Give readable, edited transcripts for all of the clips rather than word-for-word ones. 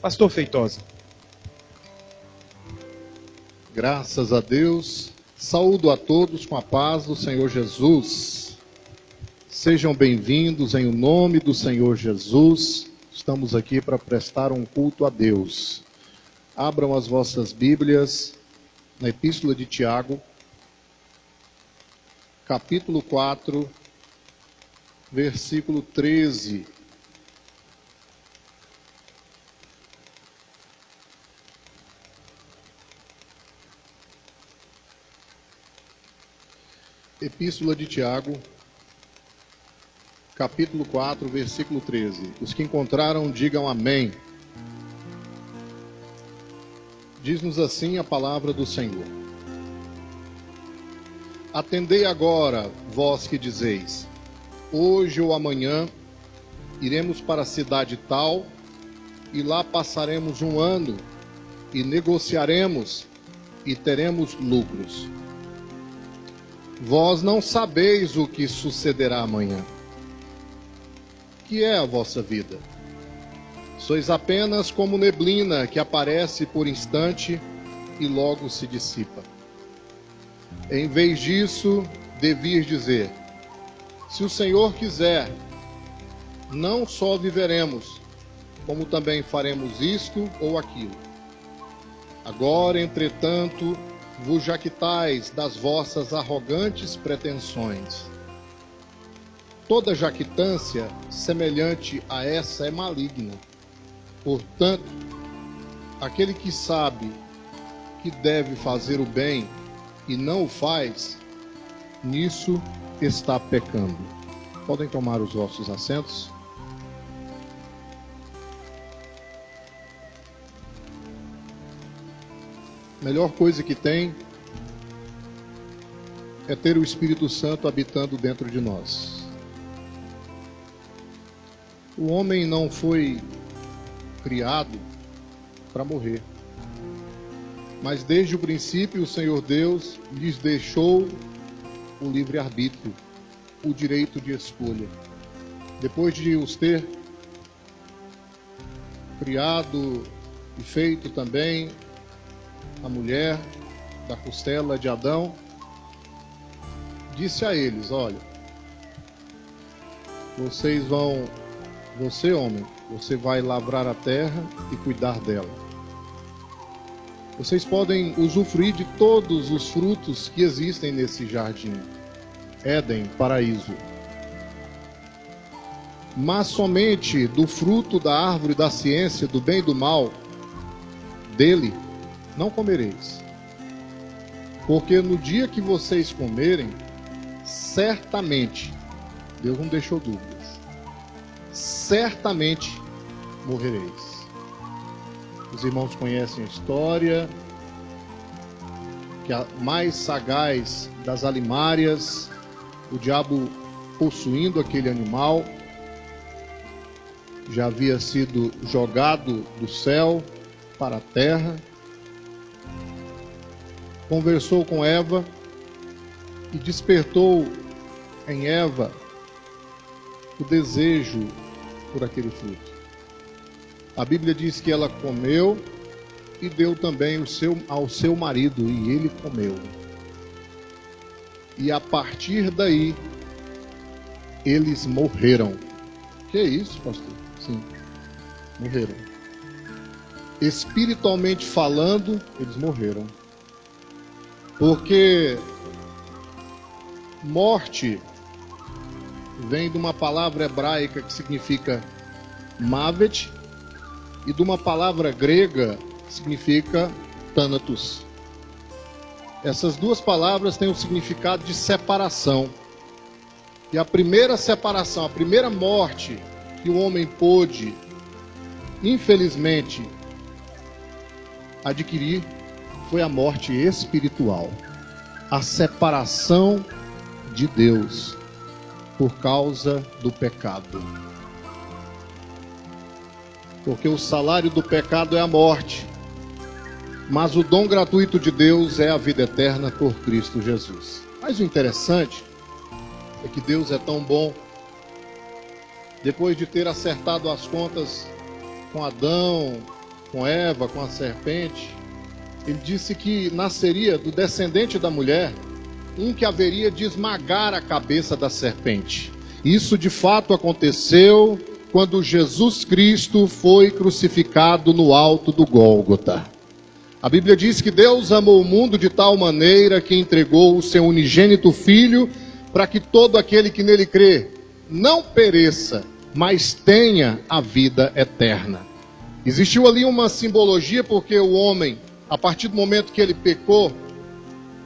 Pastor Feitosa. Graças a Deus. Saúdo a todos com a paz do Senhor Jesus. Sejam bem-vindos em o nome do Senhor Jesus. Estamos aqui para prestar um culto a Deus. Abram as vossas Bíblias na Epístola de Tiago, capítulo 4, versículo 13. Epístola de Tiago, capítulo 4, versículo 13. Os que encontraram, digam amém. Diz-nos assim a palavra do Senhor. Atendei agora, vós que dizeis, hoje ou amanhã iremos para a cidade tal, e lá passaremos um ano, e negociaremos, e teremos lucros. Vós não sabeis o que sucederá amanhã. Que é a vossa vida? Sois apenas como neblina que aparece por instante e logo se dissipa. Em vez disso, devias dizer: se o Senhor quiser, não só viveremos, como também faremos isto ou aquilo. Agora, entretanto, vos jactais das vossas arrogantes pretensões. Toda jactância semelhante a essa é maligna. Portanto, aquele que sabe que deve fazer o bem e não o faz, nisso está pecando. Podem tomar os vossos assentos? A melhor coisa que tem é ter o Espírito Santo habitando dentro de nós. O homem não foi criado para morrer, mas desde o princípio o Senhor Deus lhes deixou o livre-arbítrio, o direito de escolha. Depois de os ter criado e feito também a mulher da costela de Adão, disse a eles: olha, você homem, você vai lavrar a terra e cuidar dela. Vocês podem usufruir de todos os frutos que existem nesse jardim, Éden, paraíso. Mas somente do fruto da árvore da ciência, do bem e do mal, dele não comereis. Porque no dia que vocês comerem, certamente, Deus não deixou dúvidas, certamente morrereis. Os irmãos conhecem a história, que a mais sagaz das alimárias, o diabo possuindo aquele animal, já havia sido jogado do céu para a terra, conversou com Eva e despertou em Eva o desejo por aquele fruto. A Bíblia diz que ela comeu e deu também ao seu marido, e ele comeu. E a partir daí, eles morreram. Que é isso, pastor? Sim, morreram. Espiritualmente falando, eles morreram. Porque morte vem de uma palavra hebraica que significa mavet e de uma palavra grega que significa thanatos. Essas duas palavras têm o significado de separação. E a primeira separação, a primeira morte que o homem pôde, infelizmente, adquirir foi a morte espiritual, a separação de Deus por causa do pecado. Porque o salário do pecado é a morte, mas o dom gratuito de Deus é a vida eterna por Cristo Jesus. Mas o interessante é que Deus é tão bom. Depois de ter acertado as contas com Adão, com Eva, com a serpente, ele disse que nasceria do descendente da mulher um que haveria de esmagar a cabeça da serpente. Isso de fato aconteceu quando Jesus Cristo foi crucificado no alto do Gólgota. A Bíblia diz que Deus amou o mundo de tal maneira que entregou o seu unigênito Filho para que todo aquele que nele crê não pereça, mas tenha a vida eterna. Existiu ali uma simbologia porque o homem, a partir do momento que ele pecou,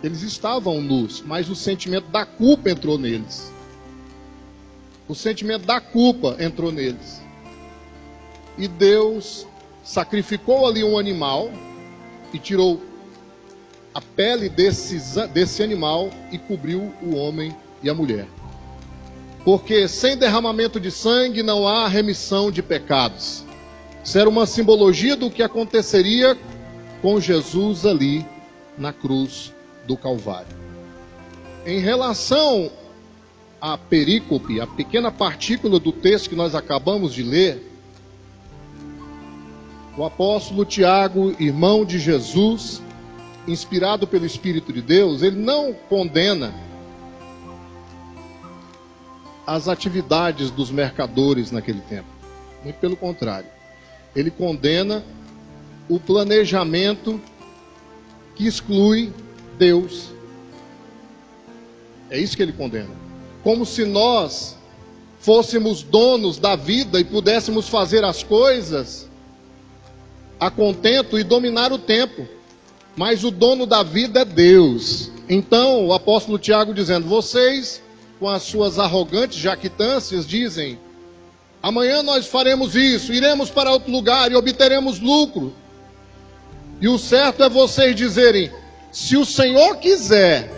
eles estavam nus, mas o sentimento da culpa entrou neles. O sentimento da culpa entrou neles. E Deus sacrificou ali um animal e tirou a pele desse animal e cobriu o homem e a mulher. Porque sem derramamento de sangue não há remissão de pecados. Isso era uma simbologia do que aconteceria com Jesus ali na cruz do Calvário. Em relação à perícope, a pequena partícula do texto que nós acabamos de ler, o apóstolo Tiago, irmão de Jesus, inspirado pelo Espírito de Deus, ele não condena as atividades dos mercadores naquele tempo. Muito pelo contrário. Ele condena o planejamento que exclui Deus. É isso que ele condena. Como se nós fôssemos donos da vida e pudéssemos fazer as coisas a contento e dominar o tempo. Mas o dono da vida é Deus. Então, o apóstolo Tiago dizendo, vocês, com as suas arrogantes jactâncias, dizem, amanhã nós faremos isso, iremos para outro lugar e obteremos lucro. E o certo é vocês dizerem, se o Senhor quiser,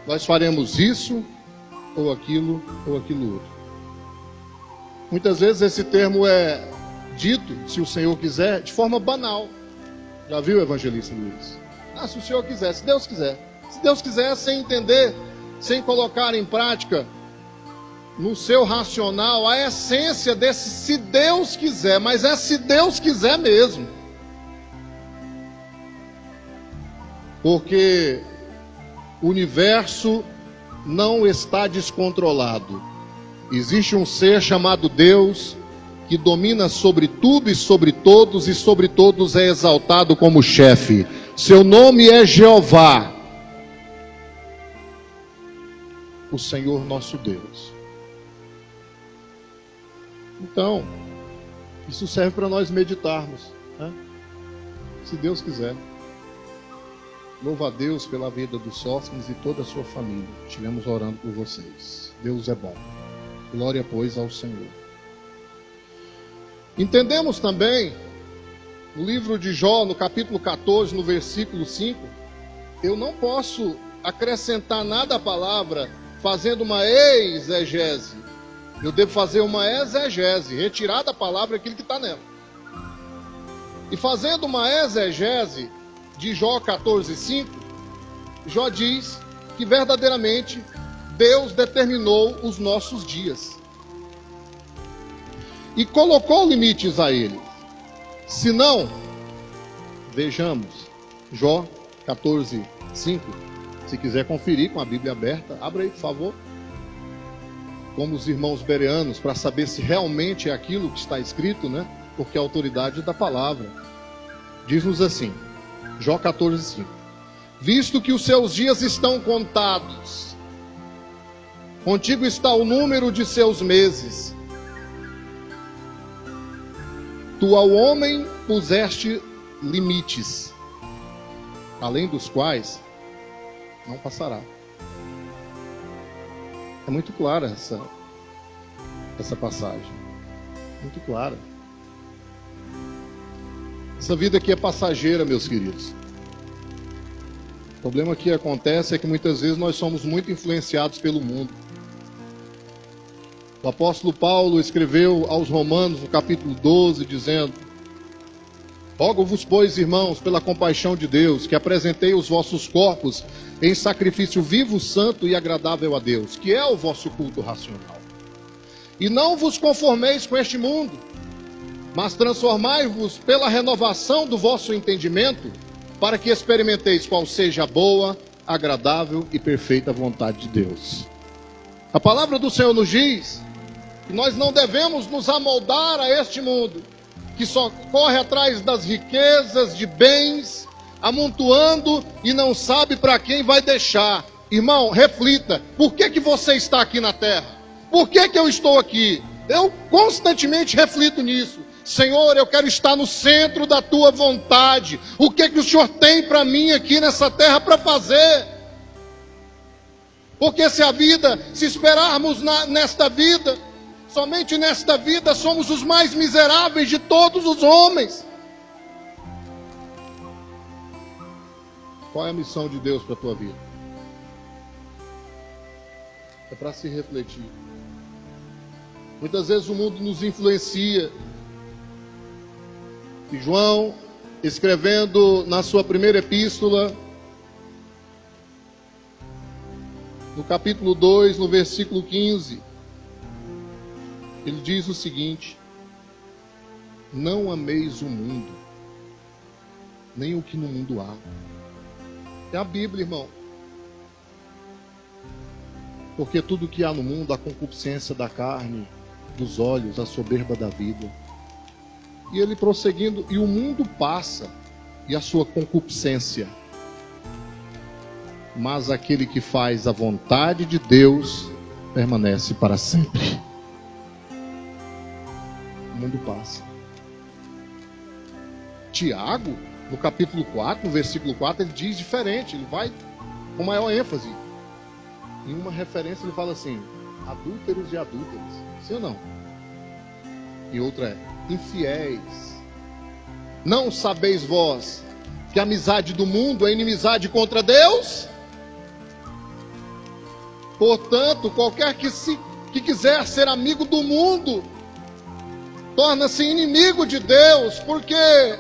nós faremos isso, ou aquilo outro. Muitas vezes esse termo é dito, se o Senhor quiser, de forma banal. Já viu, evangelista Luiz? Se o Senhor quiser, se Deus quiser. Se Deus quiser, sem entender, sem colocar em prática, no seu racional, a essência desse se Deus quiser, mas é se Deus quiser mesmo. Porque o universo não está descontrolado. Existe um ser chamado Deus, que domina sobre tudo e sobre todos é exaltado como chefe. Seu nome é Jeová, o Senhor nosso Deus. Então, isso serve para nós meditarmos, né? Se Deus quiser. Louva a Deus pela vida do Sóstenes e toda a sua família. Estivemos orando por vocês. Deus é bom. Glória, pois, ao Senhor. Entendemos também, no livro de Jó, no capítulo 14, no versículo 5, eu não posso acrescentar nada à palavra fazendo uma exegese. Eu devo fazer uma exegese, retirar da palavra aquilo que está nela. E fazendo uma exegese de Jó 14:5, Jó diz que verdadeiramente Deus determinou os nossos dias. E colocou limites a ele. Se não, vejamos, Jó 14:5. Se quiser conferir com a Bíblia aberta, abra aí, por favor. Como os irmãos bereanos, para saber se realmente é aquilo que está escrito, né? Porque a autoridade da palavra diz-nos assim, Jó 14:5. Visto que os seus dias estão contados, contigo está o número de seus meses. Tu ao homem puseste limites, além dos quais não passará. É muito clara essa passagem. Muito clara. Essa vida aqui é passageira, meus queridos. O problema que acontece é que muitas vezes nós somos muito influenciados pelo mundo. O apóstolo Paulo escreveu aos Romanos, no capítulo 12, dizendo: rogo-vos, pois, irmãos, pela compaixão de Deus, que apresentei os vossos corpos em sacrifício vivo, santo e agradável a Deus, que é o vosso culto racional. E não vos conformeis com este mundo, mas transformai-vos pela renovação do vosso entendimento, para que experimenteis qual seja a boa, agradável e perfeita vontade de Deus. A palavra do Senhor nos diz que nós não devemos nos amoldar a este mundo, que só corre atrás das riquezas, de bens, amontoando e não sabe para quem vai deixar. Irmão, reflita, por que você está aqui na terra? Por que eu estou aqui? Eu constantemente reflito nisso. Senhor, eu quero estar no centro da tua vontade. O que o Senhor tem para mim aqui nessa terra para fazer? Porque se esperarmos nesta vida, somente nesta vida somos os mais miseráveis de todos os homens. Qual é a missão de Deus para a tua vida? É para se refletir. Muitas vezes o mundo nos influencia. E João, escrevendo na sua primeira epístola, no capítulo 2, no versículo 15, ele diz o seguinte: não ameis o mundo, nem o que no mundo há. É a Bíblia, irmão. Porque tudo que há no mundo, a concupiscência da carne, dos olhos, a soberba da vida. E ele prosseguindo, e o mundo passa, e a sua concupiscência. Mas aquele que faz a vontade de Deus permanece para sempre. O mundo passa. Tiago, no capítulo 4, no versículo 4, ele diz diferente, ele vai com maior ênfase. Em uma referência ele fala assim: adúlteros e adúlteras. Sim ou não? E outra é: infiéis. Não sabeis vós que a amizade do mundo é inimizade contra Deus? Portanto, qualquer que quiser ser amigo do mundo torna-se inimigo de Deus, porque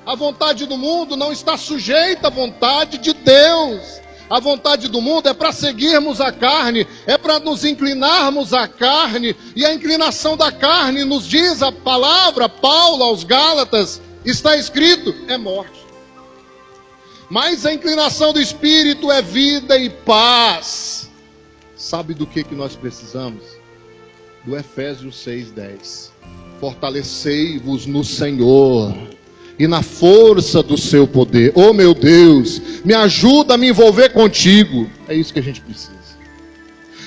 a vontade do mundo não está sujeita à vontade de Deus. A vontade do mundo é para seguirmos a carne, é para nos inclinarmos à carne, e a inclinação da carne, nos diz a palavra, Paulo aos Gálatas, está escrito, é morte. Mas a inclinação do Espírito é vida e paz. Sabe do que nós precisamos? Do Efésios 6:10. Fortalecei-vos no Senhor e na força do seu poder. Oh meu Deus, me ajuda a me envolver contigo. É isso que a gente precisa.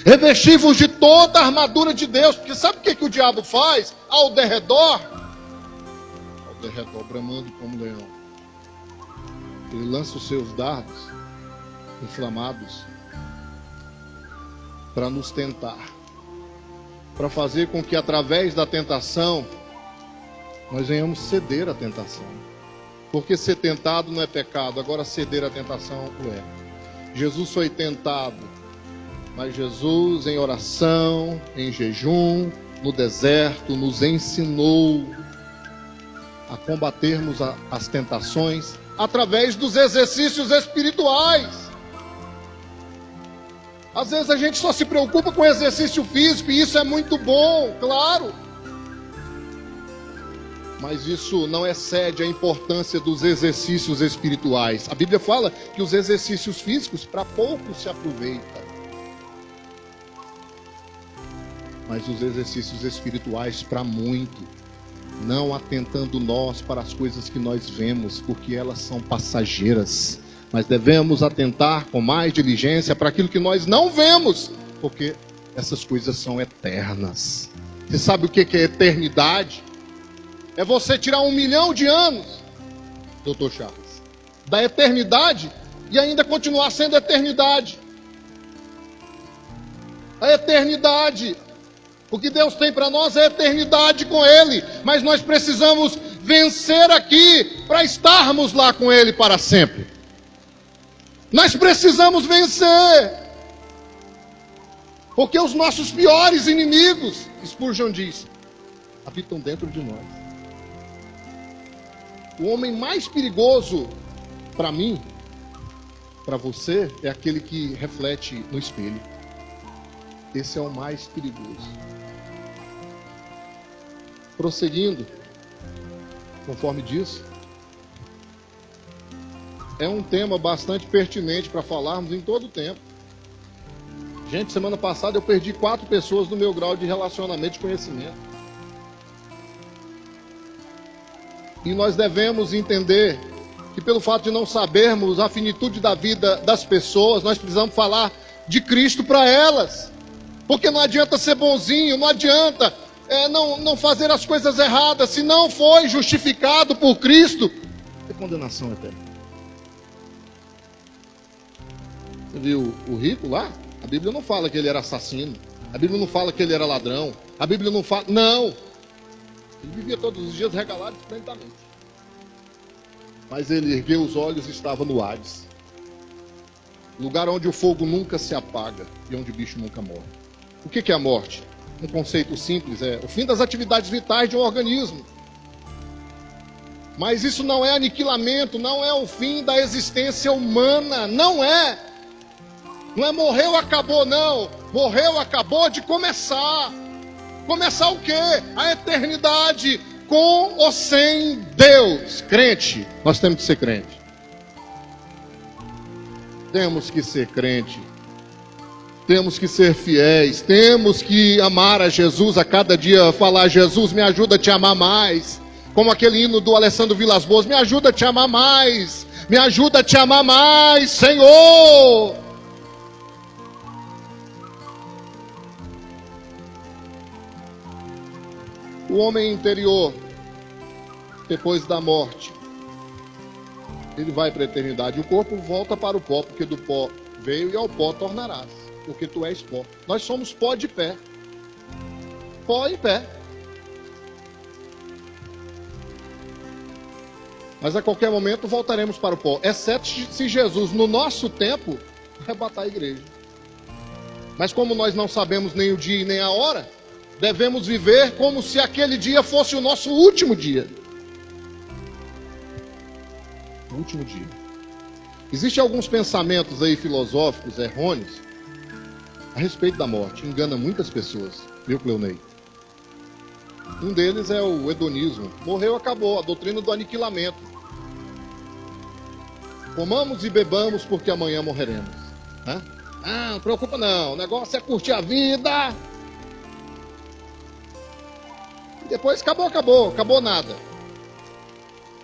Revesti-vos de toda a armadura de Deus. Porque sabe o que o diabo faz? Ao derredor, bramando como leão, ele lança os seus dardos inflamados para nos tentar, para fazer com que através da tentação nós venhamos ceder à tentação. Porque ser tentado não é pecado, agora ceder à tentação o é. Jesus foi tentado, mas Jesus em oração, em jejum, no deserto, nos ensinou a combatermos as tentações através dos exercícios espirituais. Às vezes a gente só se preocupa com exercício físico, e isso é muito bom, claro. Mas isso não excede a importância dos exercícios espirituais. A Bíblia fala que os exercícios físicos para pouco se aproveitam, mas os exercícios espirituais para muito, não atentando nós para as coisas que nós vemos, porque elas são passageiras, mas devemos atentar com mais diligência para aquilo que nós não vemos, porque essas coisas são eternas. Você sabe o que é eternidade? É você tirar 1 milhão de anos, Dr. Charles, da eternidade e ainda continuar sendo eternidade. A eternidade, o que Deus tem para nós é eternidade com Ele, mas nós precisamos vencer aqui para estarmos lá com Ele para sempre. Nós precisamos vencer, porque os nossos piores inimigos, Spurgeon diz, habitam dentro de nós. O homem mais perigoso para mim, para você, é aquele que reflete no espelho. Esse é o mais perigoso. prosseguindo, conforme diz, é um tema bastante pertinente para falarmos em todo o tempo. Gente, semana passada eu perdi 4 pessoas no meu grau de relacionamento e conhecimento. E nós devemos entender que pelo fato de não sabermos a finitude da vida das pessoas, nós precisamos falar de Cristo para elas. Porque não adianta ser bonzinho, não adianta não fazer as coisas erradas. Se não foi justificado por Cristo, é condenação eterna. Você viu o rico lá? A Bíblia não fala que ele era assassino. A Bíblia não fala que ele era ladrão. A Bíblia não fala... Não! Ele vivia todos os dias regalado esplendidamente. Mas ele ergueu os olhos e estava no Hades. Lugar onde o fogo nunca se apaga e onde o bicho nunca morre. O que é a morte? Um conceito simples, é o fim das atividades vitais de um organismo. Mas isso não é aniquilamento, não é o fim da existência humana, não é. Não é morreu, acabou, não. Morreu, acabou de começar. Começar o quê? A eternidade, com ou sem Deus. Crente, nós temos que ser crente. Temos que ser crente. Temos que ser fiéis. Temos que amar a Jesus a cada dia. Falar, Jesus, me ajuda a te amar mais. Como aquele hino do Alessandro Vilas Boas, me ajuda a te amar mais. Me ajuda a te amar mais, Senhor. O homem interior, depois da morte, ele vai para a eternidade. O corpo volta para o pó, porque do pó veio e ao pó tornarás, porque tu és pó. Nós somos pó de pé. Pó em pé. Mas a qualquer momento voltaremos para o pó, exceto se Jesus, no nosso tempo, arrebatar a igreja. Mas como nós não sabemos nem o dia e nem a hora, devemos viver como se aquele dia fosse o nosso último dia. O último dia. Existem alguns pensamentos aí filosóficos errôneos a respeito da morte. Engana muitas pessoas, viu, Cleonei? Um deles é o hedonismo. Morreu, acabou. A doutrina do aniquilamento. Comamos e bebamos porque amanhã morreremos. Não preocupa não. O negócio é curtir a vida. Depois acabou nada.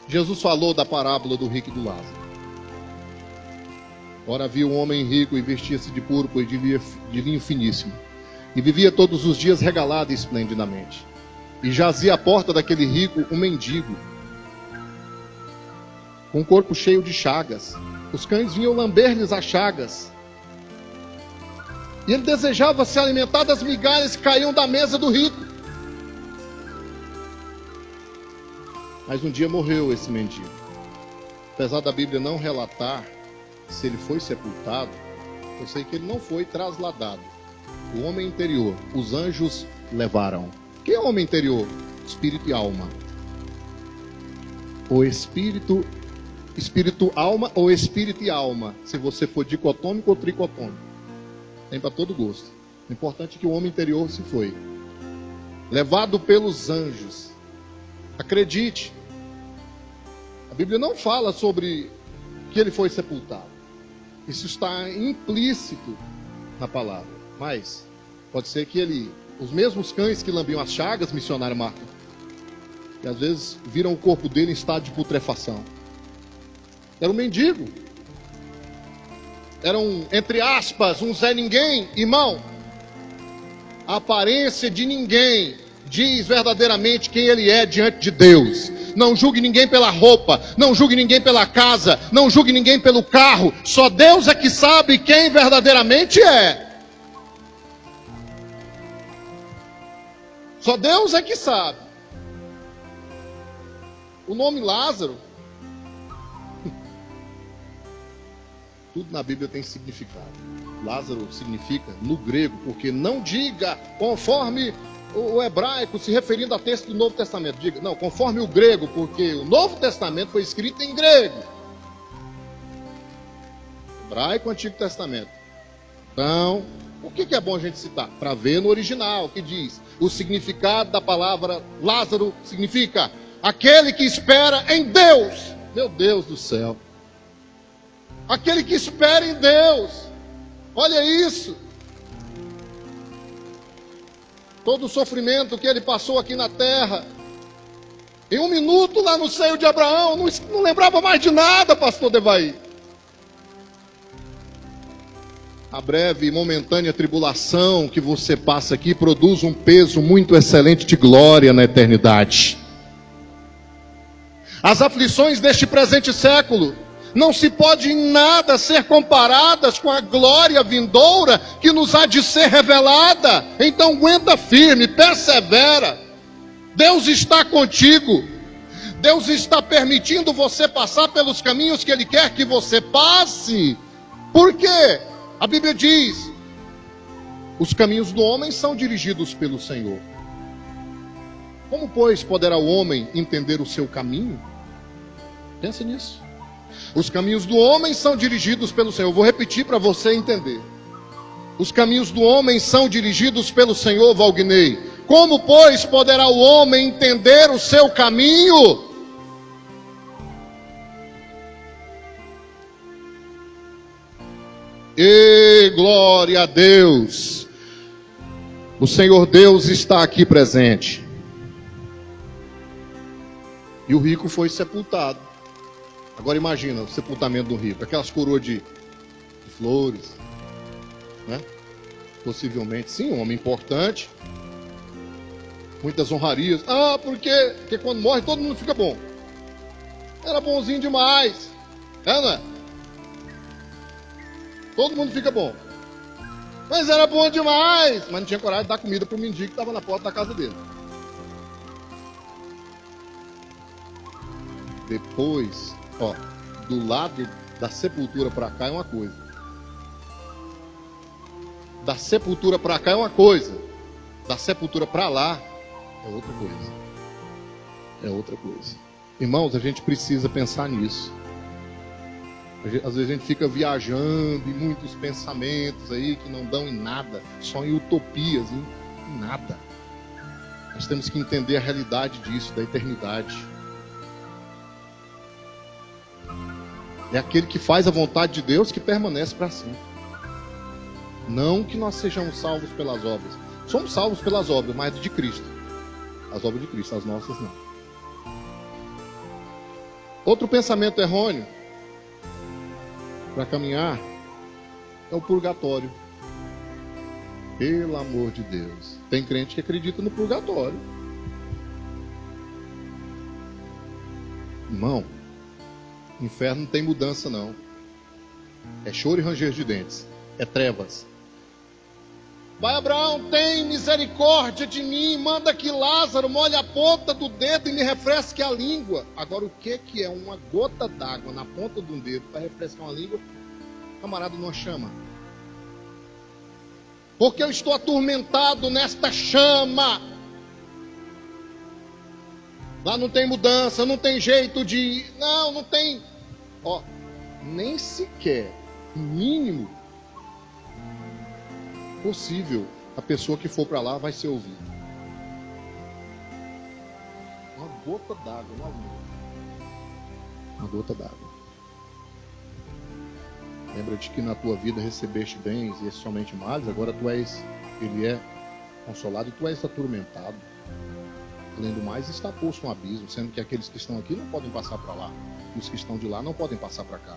Jesus falou da parábola do rico e do Lázaro. Ora, havia um homem rico e vestia-se de púrpura e de linho finíssimo, e vivia todos os dias regalado e esplendidamente. E jazia à porta daquele rico um mendigo, com o corpo cheio de chagas. Os cães vinham lamber-lhes as chagas. E ele desejava se alimentar das migalhas que caíam da mesa do rico. Mas um dia morreu esse mendigo. Apesar da Bíblia não relatar se ele foi sepultado, eu sei que ele não foi trasladado. O homem interior, os anjos levaram. Quem é o homem interior? Espírito e alma. O espírito, alma ou espírito e alma. Se você for dicotômico ou tricotômico. Tem para todo gosto. O importante é que o homem interior se foi. Levado pelos anjos. Acredite, a Bíblia não fala sobre que ele foi sepultado. Isso está implícito na palavra. Mas pode ser que os mesmos cães que lambiam as chagas, missionário Marco, que às vezes viram o corpo dele em estado de putrefação. Era um mendigo. Era entre aspas, um Zé Ninguém. Irmão, a aparência de ninguém diz verdadeiramente quem ele é diante de Deus. Não julgue ninguém pela roupa, não julgue ninguém pela casa, não julgue ninguém pelo carro. Só Deus é que sabe quem verdadeiramente é. Só Deus é que sabe. O nome Lázaro, tudo na Bíblia tem significado. Lázaro significa no grego, porque não diga conforme o hebraico, se referindo a texto do Novo Testamento. Diga, não, conforme o grego, porque o Novo Testamento foi escrito em grego. Hebraico, Antigo Testamento. Então, Por que é bom a gente citar? Para ver no original, que diz, o significado da palavra Lázaro significa aquele que espera em Deus. Meu Deus do céu. Aquele que espera em Deus. Olha isso. Todo o sofrimento que ele passou aqui na terra. Em 1 minuto lá no seio de Abraão, não lembrava mais de nada, pastor Devaí. A breve e momentânea tribulação que você passa aqui produz um peso muito excelente de glória na eternidade. As aflições deste presente século não se pode em nada ser comparadas com a glória vindoura que nos há de ser revelada. Então aguenta firme, persevera. Deus está contigo. Deus está permitindo você passar pelos caminhos que Ele quer que você passe. Por quê? A Bíblia diz, os caminhos do homem são dirigidos pelo Senhor. Como, pois, poderá o homem entender o seu caminho? Pensa nisso. Os caminhos do homem são dirigidos pelo Senhor. Eu vou repetir para você entender. Os caminhos do homem são dirigidos pelo Senhor, Valguinei. Como, pois, poderá o homem entender o seu caminho? E glória a Deus. O Senhor Deus está aqui presente. E o rico foi sepultado. Agora imagina o sepultamento do rico. Aquelas coroas de flores, né? Possivelmente, sim, um homem importante. Muitas honrarias. Ah, porque quando morre todo mundo fica bom. Era bonzinho demais. Não é? Todo mundo fica bom. Mas era bom demais. Mas não tinha coragem de dar comida para o mendigo que estava na porta da casa dele. Depois, ó, do lado da sepultura para cá é uma coisa. Da sepultura para cá é uma coisa. Da sepultura para lá é outra coisa. É outra coisa. Irmãos, a gente precisa pensar nisso. Às vezes a gente fica viajando em muitos pensamentos aí que não dão em nada, só em utopias, em nada. Nós temos que entender a realidade disso, da eternidade. É aquele que faz a vontade de Deus que permanece para sempre. Não que nós sejamos salvos pelas obras. Somos salvos pelas obras, mas de Cristo. As obras de Cristo, as nossas não. Outro pensamento errôneo para caminhar é o purgatório. Pelo amor de Deus. Tem crente que acredita no purgatório. Irmão, inferno não tem mudança não. É choro e ranger de dentes. É trevas. Pai Abraão, tem misericórdia de mim. Manda que Lázaro molhe a ponta do dedo e me refresque a língua. Agora, o que é uma gota d'água na ponta de um dedo para refrescar uma língua? Camarada, não chama. Porque eu estou atormentado nesta chama. Lá não tem mudança, não tem jeito de... Não tem... Ó, nem sequer mínimo possível a pessoa que for para lá vai ser ouvida. Uma gota d'água, uma gota d'água. Lembra-te que na tua vida recebeste bens e somente males, agora ele é consolado e tu és atormentado. Além do mais, está posto um abismo, sendo que aqueles que estão aqui não podem passar para lá, e os que estão de lá não podem passar para cá.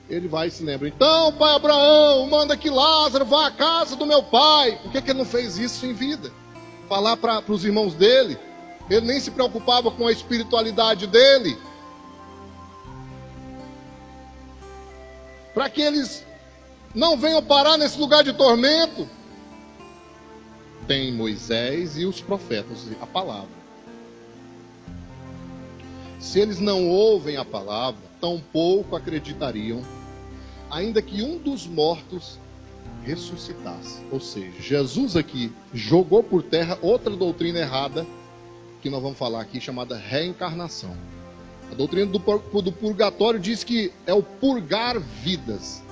Ele vai e se lembra, então, pai Abraão, manda que Lázaro vá à casa do meu pai. Por que ele não fez isso em vida? Falar para os irmãos dele. Ele nem se preocupava com a espiritualidade dele. Para que eles não venham parar nesse lugar de tormento. Tem Moisés e os profetas, a palavra. Se eles não ouvem a palavra, tampouco acreditariam, ainda que um dos mortos ressuscitasse. Ou seja, Jesus aqui jogou por terra outra doutrina errada, que nós vamos falar aqui, chamada reencarnação. A doutrina do purgatório diz que é o purgar vidas.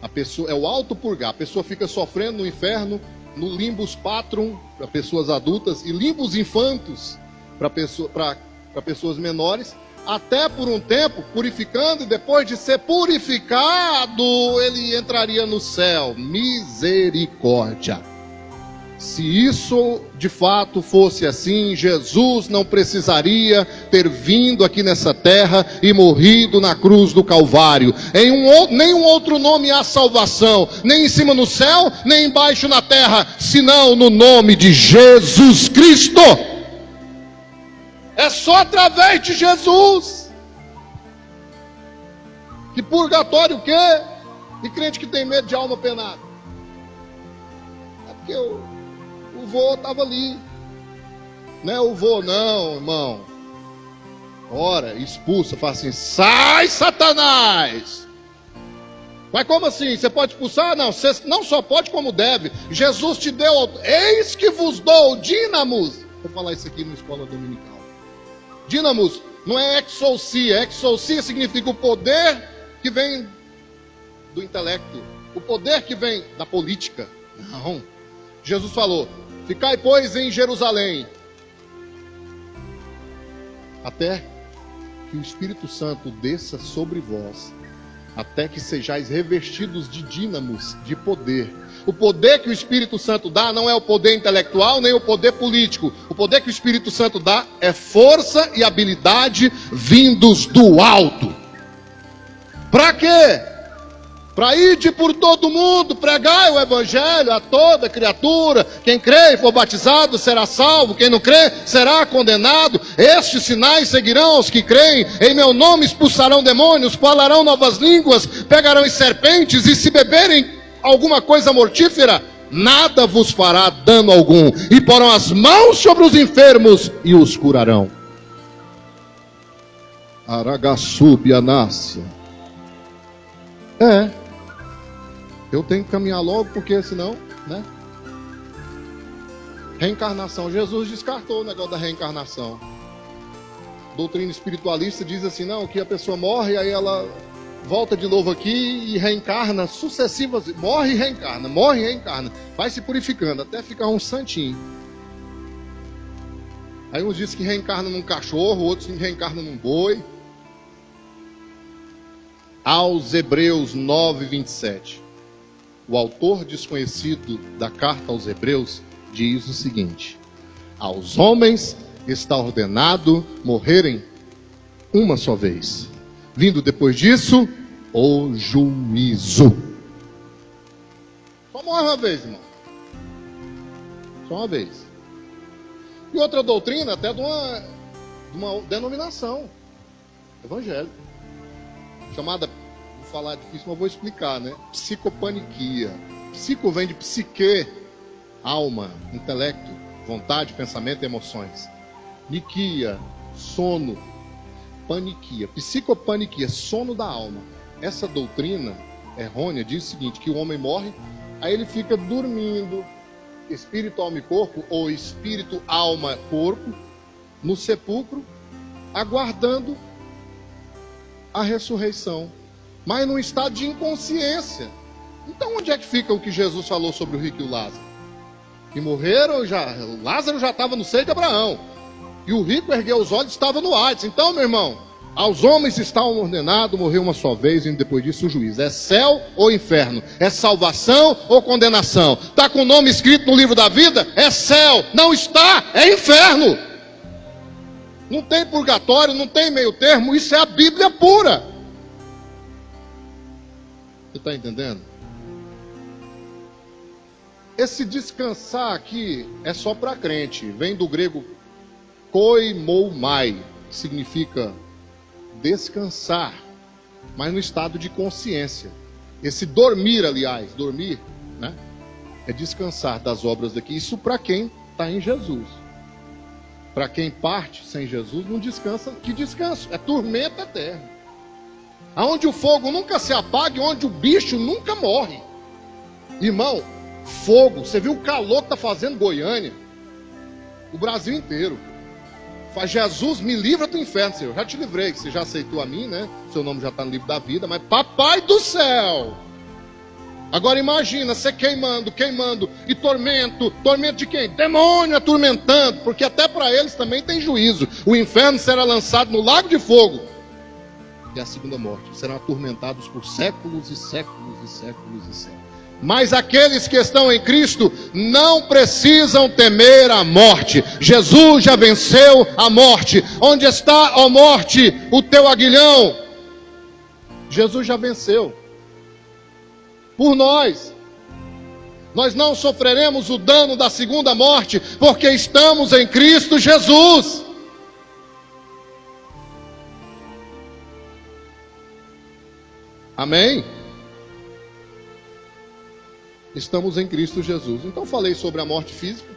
A pessoa é o alto purgar. A pessoa fica sofrendo no inferno, no limbus patrum para pessoas adultas e limbus infantos para pessoas menores, até por um tempo purificando, e depois de ser purificado, ele entraria no céu. Misericórdia. Se isso de fato fosse assim, Jesus não precisaria ter vindo aqui nessa terra e morrido na cruz do Calvário. Em nenhum outro nome há salvação, nem em cima no céu, nem embaixo na terra, senão no nome de Jesus Cristo. É só através de Jesus. Que purgatório o quê? E crente que tem medo de alma penada? É porque o vô estava ali. Não é o vô não, irmão. Ora, expulsa, fala assim: sai, Satanás! Mas como assim? Você pode expulsar? Não, você não só pode como deve. Jesus te deu, eis que vos dou dínamos. Vou falar isso aqui na escola dominical. Dínamos não é exousia. Exousia significa o poder que vem do intelecto, o poder que vem da política. Não. Jesus falou: ficai, pois, em Jerusalém, até que o Espírito Santo desça sobre vós, até que sejais revestidos de dínamos, de poder. O poder que o Espírito Santo dá não é o poder intelectual, nem o poder político. O poder que o Espírito Santo dá é força e habilidade vindos do alto. Para quê? Para ir por todo mundo, pregar o evangelho a toda criatura. Quem crê e for batizado será salvo, quem não crê será condenado. Estes sinais seguirão os que creem, em meu nome expulsarão demônios, falarão novas línguas, pegarão em serpentes, e se beberem alguma coisa mortífera, nada vos fará dano algum, e porão as mãos sobre os enfermos e os curarão. Aragaçubianácia. Eu tenho que caminhar logo, porque senão, né? Reencarnação. Jesus descartou o negócio da reencarnação. Doutrina espiritualista diz assim: não, que a pessoa morre, aí ela volta de novo aqui e reencarna sucessivas. Morre e reencarna. Vai se purificando até ficar um santinho. Aí uns dizem que reencarna num cachorro, outros reencarnam num boi. Aos Hebreus 9:27. O autor desconhecido da carta aos Hebreus diz o seguinte: aos homens está ordenado morrerem uma só vez, vindo depois disso o juízo. Só morre uma vez, irmão. Só uma vez. E outra doutrina, até de uma denominação evangélica, chamada, vou falar difícil, mas vou explicar, né? Psicopaniquia. Psico vem de psique, alma, intelecto, vontade, pensamento e emoções. Niquia, sono. Paniquia, psicopaniquia, sono da alma. Essa doutrina errônea diz o seguinte: que o homem morre, aí ele fica dormindo, espírito, alma e corpo, ou espírito, alma, corpo, no sepulcro, aguardando a ressurreição, mas num estado de inconsciência. Então onde é que fica o que Jesus falou sobre o rico e o Lázaro? Que morreram já, o Lázaro já estava no seio de Abraão, e o rico ergueu os olhos e estava no Hades. Então, meu irmão, aos homens está ordenado morrer uma só vez, e depois disso o juízo. É céu ou inferno? É salvação ou condenação? Está com o nome escrito no livro da vida? É céu. Não está, é inferno. Não tem purgatório, não tem meio termo. Isso é a Bíblia pura. Você está entendendo? Esse descansar aqui é só para crente. Vem do grego koimoumai, que significa descansar, mas no estado de consciência. Esse dormir, aliás, dormir, né, é descansar das obras daqui. Isso para quem está em Jesus. Para quem parte sem Jesus, não descansa. Que descanso? É tormento eterno. Aonde o fogo nunca se apaga, onde o bicho nunca morre. Irmão, fogo, você viu o calor que está fazendo Goiânia? O Brasil inteiro. Faz: Jesus, me livra do inferno, Senhor. Já te livrei, que você já aceitou a mim, né? Seu nome já está no livro da vida. Mas papai do céu, Agora imagina, você queimando, e tormento de quem? Demônio atormentando, porque até para eles também tem juízo. O inferno será lançado no lago de fogo. E a segunda morte, serão atormentados por séculos e séculos e séculos e séculos. Mas aqueles que estão em Cristo não precisam temer a morte. Jesus já venceu a morte. Onde está, ó morte, o teu aguilhão? Jesus já venceu. Por nós. Nós não sofreremos o dano da segunda morte, porque estamos em Cristo Jesus. Amém? Estamos em Cristo Jesus. Então falei sobre a morte física,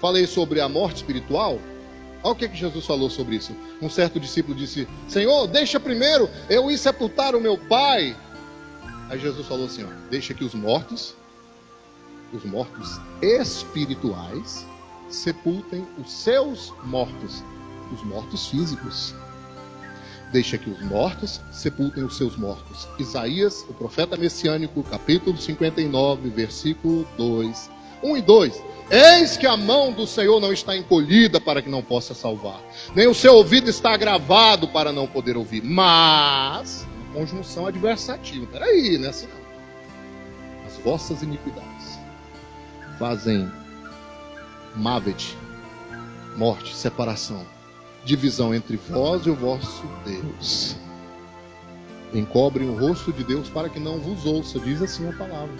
falei sobre a morte espiritual. Olha o que Jesus falou sobre isso. Um certo discípulo disse: Senhor, deixa primeiro eu ir sepultar o meu pai. Aí Jesus falou assim, ó, deixa que os mortos espirituais, sepultem os seus mortos, os mortos físicos. Deixa que os mortos sepultem os seus mortos. Isaías, o profeta messiânico, capítulo 59, versículo 2, 1 e 2. Eis que a mão do Senhor não está encolhida para que não possa salvar, nem o seu ouvido está agravado para não poder ouvir, mas... conjunção adversativa. Peraí, não é assim não. As vossas iniquidades fazem Mavet, morte, separação, divisão entre vós e o vosso Deus. Encobrem o rosto de Deus para que não vos ouça, diz assim a palavra.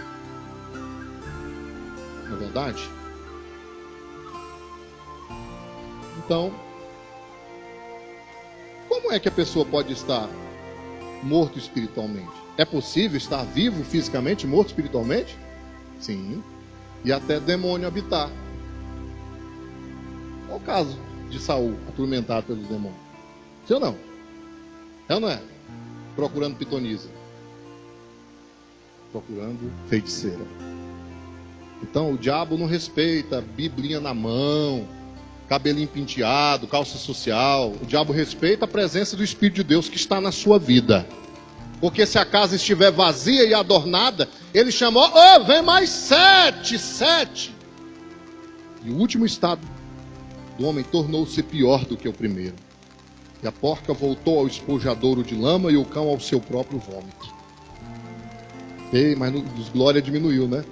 Não é verdade? Então, como é que a pessoa pode estar morto espiritualmente? É possível estar vivo fisicamente, morto espiritualmente? Sim. E até demônio habitar. Qual o caso de Saul atormentado pelos demônios? Sim ou não? É ou não é? Procurando pitonisa. Procurando feiticeira. Então o diabo não respeita biblinha na mão, cabelinho penteado, calça social. O diabo respeita a presença do Espírito de Deus que está na sua vida. Porque se a casa estiver vazia e adornada, ele chamou, vem mais 7. E o último estado do homem tornou-se pior do que o primeiro. E a porca voltou ao espojadouro de lama e o cão ao seu próprio vômito. Ei, mas dos glória diminuiu, né?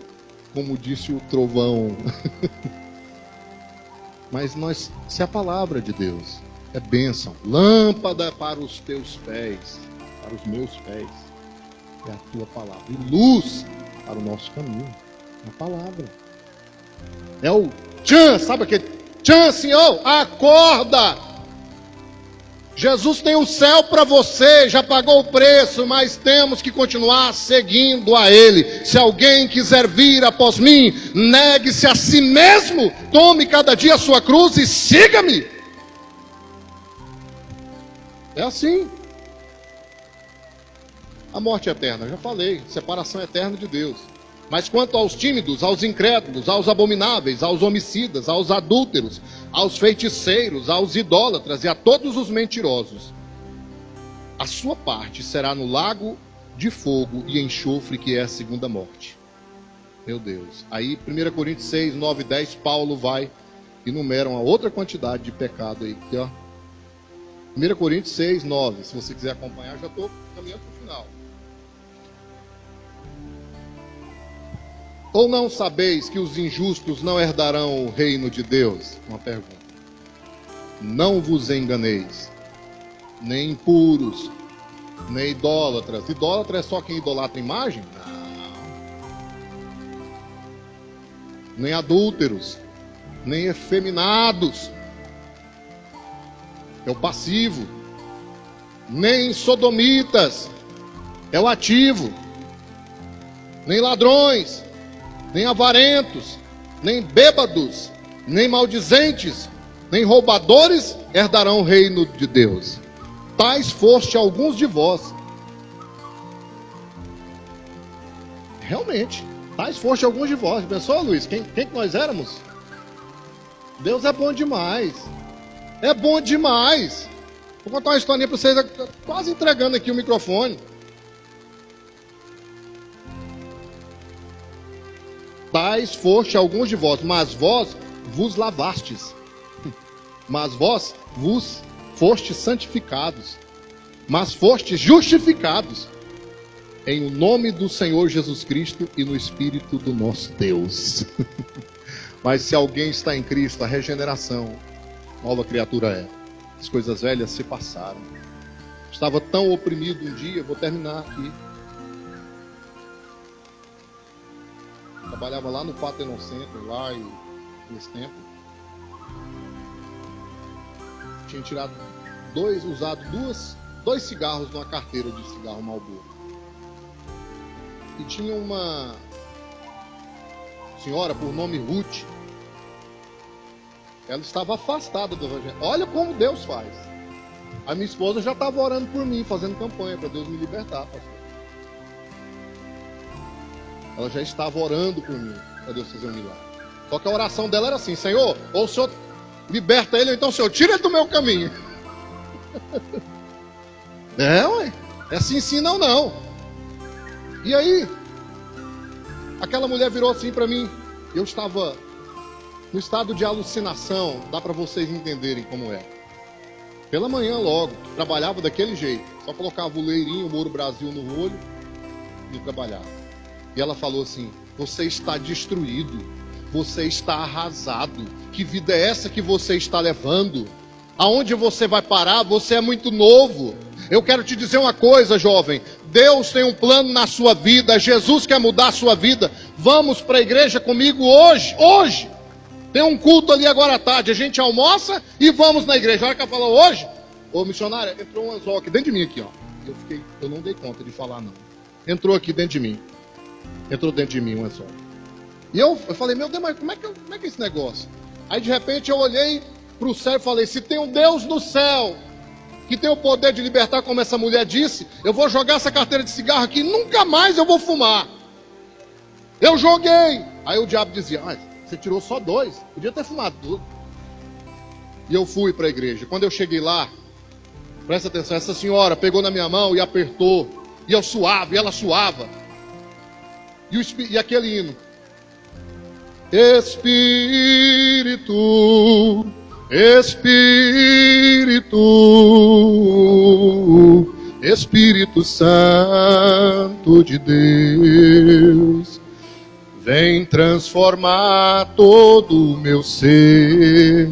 Como disse o trovão. Mas se a palavra de Deus é bênção, lâmpada para os teus pés, para os meus pés, é a tua palavra, e luz para o nosso caminho, é a palavra. É o tchan, sabe aquele tchan, Senhor? Acorda! Jesus tem o céu para você, já pagou o preço, mas temos que continuar seguindo a Ele. Se alguém quiser vir após mim, negue-se a si mesmo, tome cada dia a sua cruz e siga-me. É assim. A morte eterna, já falei, separação eterna de Deus. Mas quanto aos tímidos, aos incrédulos, aos abomináveis, aos homicidas, aos adúlteros, aos feiticeiros, aos idólatras e a todos os mentirosos, a sua parte será no lago de fogo e enxofre, que é a segunda morte. Meu Deus. Aí 1 Coríntios 6, 9 e 10, Paulo vai e enumera uma outra quantidade de pecado aí. Aqui, ó. 1 Coríntios 6, 9. Se você quiser acompanhar, já estou caminhando para o final. Ou não sabeis que os injustos não herdarão o reino de Deus? Uma pergunta. Não vos enganeis, nem impuros, nem idólatras. Idólatra é só quem idolatra a imagem? Não. Nem adúlteros, nem efeminados. É o passivo. Nem sodomitas. É o ativo. Nem ladrões. Nem avarentos, nem bêbados, nem maldizentes, nem roubadores herdarão o reino de Deus. Tais foste alguns de vós. Realmente, tais foste alguns de vós. Pensou, Luiz, quem que nós éramos? Deus é bom demais. É bom demais. Vou contar uma historinha para vocês, quase entregando aqui o microfone. tais foste alguns de vós, mas vós vos lavastes. Mas vós vos fostes santificados, mas fostes justificados em o nome do Senhor Jesus Cristo e no Espírito do nosso Deus. Mas se alguém está em Cristo, a regeneração, nova criatura é. As coisas velhas se passaram. Estava tão oprimido um dia, vou terminar aqui. Trabalhava lá no Parthenon Center, lá nesse tempo. Tinha tirado usado dois cigarros numa carteira de cigarro Marlboro. E tinha uma senhora por nome Ruth. Ela estava afastada do evangelho. Olha como Deus faz. A minha esposa já estava orando por mim, fazendo campanha para Deus me libertar, pastor. Ela já estava orando por mim, para Deus fazer um milagre. Só que a oração dela era assim: Senhor, ou o Senhor liberta ele, ou então o Senhor tira ele do meu caminho. Ué. É assim sim, não, não. E aí, aquela mulher virou assim para mim. Eu estava no estado de alucinação, dá para vocês entenderem como é. Pela manhã logo, trabalhava daquele jeito. Só colocava o leirinho, o Ouro Brasil no olho e trabalhava. E ela falou assim: você está destruído, você está arrasado. Que vida é essa que você está levando? Aonde você vai parar? Você é muito novo. Eu quero te dizer uma coisa, jovem. Deus tem um plano na sua vida. Jesus quer mudar a sua vida. Vamos para a igreja comigo hoje. Hoje. Tem um culto ali agora à tarde. A gente almoça e vamos na igreja. A hora que ela falou hoje, ô missionária, entrou um anzol aqui dentro de mim aqui, ó. Eu não dei conta de falar não. Entrou aqui dentro de mim. Entrou dentro de mim um anzol. E eu falei, meu Deus, mas como é que é esse negócio? Aí de repente eu olhei para o céu e falei: se tem um Deus no céu que tem o poder de libertar, como essa mulher disse, eu vou jogar essa carteira de cigarro aqui e nunca mais eu vou fumar. Eu joguei. Aí o diabo dizia: você tirou só 2, podia ter fumado tudo. E eu fui para a igreja. Quando eu cheguei lá, presta atenção, essa senhora pegou na minha mão e apertou. E eu suava, e ela suava. E aquele hino: Espírito, Espírito, Espírito Santo de Deus, vem transformar todo o meu ser.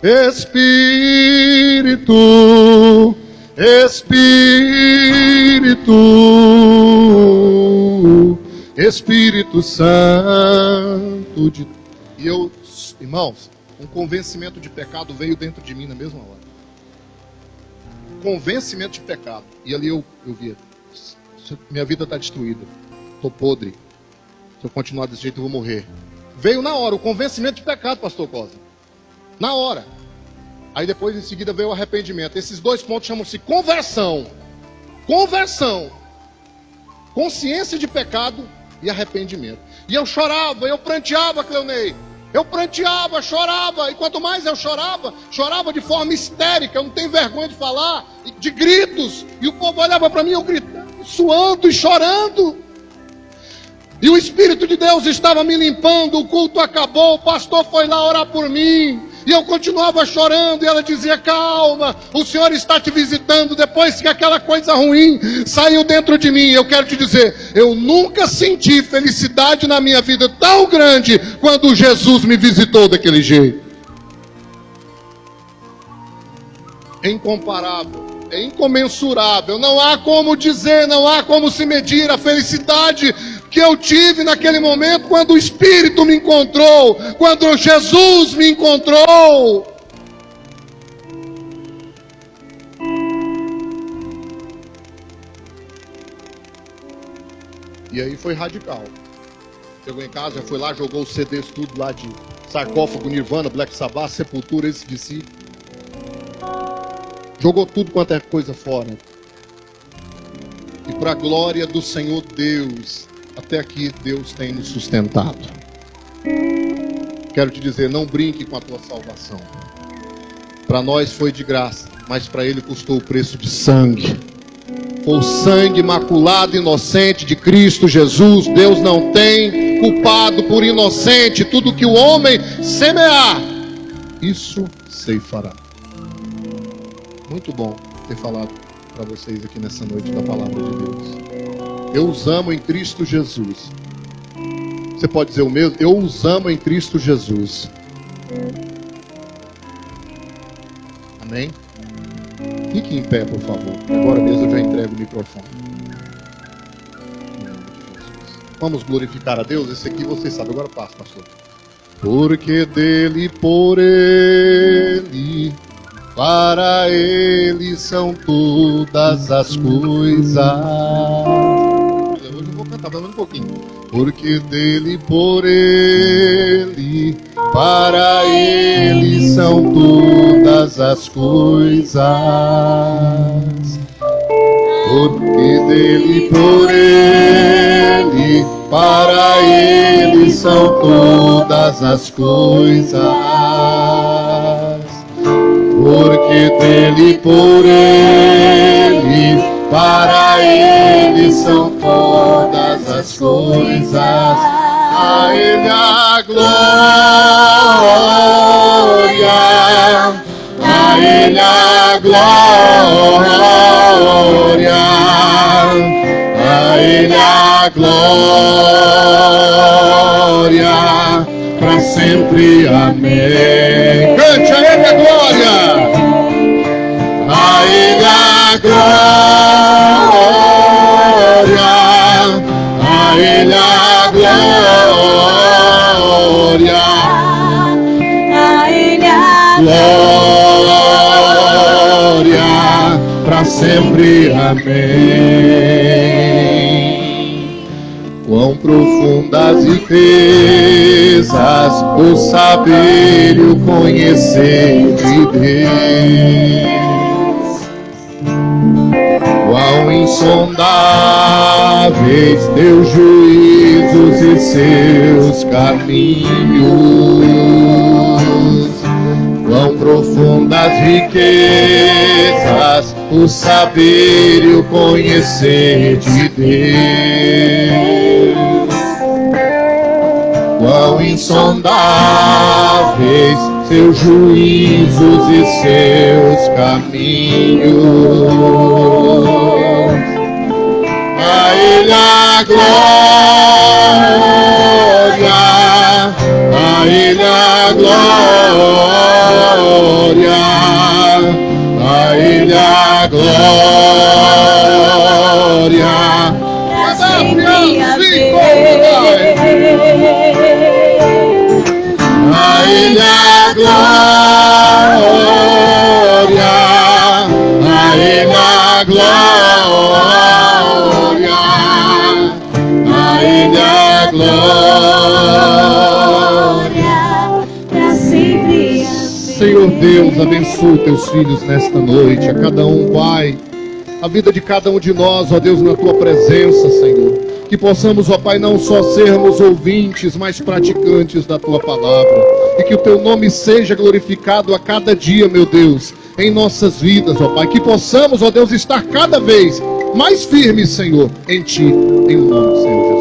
Espírito, Espírito, Espírito Santo de Deus. E eu, irmãos, um convencimento de pecado veio dentro de mim na mesma hora. Convencimento de pecado. E ali eu via: minha vida está destruída, estou podre. Se eu continuar desse jeito eu vou morrer. Veio na hora o convencimento de pecado, pastor Cosa. Na hora. Aí depois em seguida veio o arrependimento. Esses 2 pontos chamam-se conversão. Conversão. Consciência de pecado e arrependimento. E eu chorava, eu pranteava, Cleonei. Eu pranteava, chorava. E quanto mais eu chorava de forma histérica, eu não tenho vergonha de falar, de gritos. E o povo olhava para mim, eu gritando, suando e chorando. E o Espírito de Deus estava me limpando. O culto acabou, o pastor foi lá orar por mim. E eu continuava chorando, e ela dizia: calma, o Senhor está te visitando. Depois que aquela coisa ruim saiu dentro de mim, eu quero te dizer, eu nunca senti felicidade na minha vida tão grande quando Jesus me visitou daquele jeito. É incomparável, é incomensurável, não há como dizer, não há como se medir a felicidade que eu tive naquele momento, quando o Espírito me encontrou, quando Jesus me encontrou. E aí foi radical. Chegou em casa, foi lá, jogou os CDs tudo lá de Sarcófago, Nirvana, Black Sabbath, Sepultura, AC/DC. Jogou tudo quanto é coisa fora. E para a glória do Senhor Deus, até aqui Deus tem nos sustentado. Quero te dizer, não brinque com a tua salvação. Para nós foi de graça, mas para Ele custou o preço de sangue. Foi o sangue imaculado, inocente de Cristo Jesus. Deus não tem culpado por inocente. Tudo que o homem semear, isso ceifará. Muito bom ter falado para vocês aqui nessa noite da palavra de Deus. Eu os amo em Cristo Jesus. Você pode dizer o mesmo? Eu os amo em Cristo Jesus. Amém? Fique em pé, por favor. Agora mesmo eu já entrego o microfone. Vamos glorificar a Deus? Esse aqui vocês sabem. Agora passa, pastor. Porque dele, por ele, para ele são todas as coisas. Hoje eu vou cantar, dando um pouquinho. Porque dele, por ele, para ele são todas as coisas. Porque dele, por ele, para ele são todas as coisas. Porque dele, por ele, para ele são todas as coisas. A ele a glória, a ele a glória, a ele a glória, para sempre. Amém. Cante a ele a glória. A ele a glória, a ele a glória, a ele a glória, para sempre. Amém. Quão profundas riquezas o saber e o conhecer de Deus. Quão insondáveis teus juízos e seus caminhos. Quão profundas riquezas o saber e o conhecer de Deus. Quão insondáveis seus juízos e seus caminhos. A ele a glória, a ele a glória, a ele a glória, para sempre. Amém. A ele a glória, a ele a glória, a ele a glória, para sempre. Amém. Senhor Deus, abençoa teus filhos nesta noite, a cada um, Pai, a vida de cada um de nós, ó Deus, na tua presença, Senhor. Que possamos, ó Pai, não só sermos ouvintes, mas praticantes da tua palavra. E que o teu nome seja glorificado a cada dia, meu Deus, em nossas vidas, ó Pai. Que possamos, ó Deus, estar cada vez mais firmes, Senhor, em ti, em o nome do Senhor Jesus.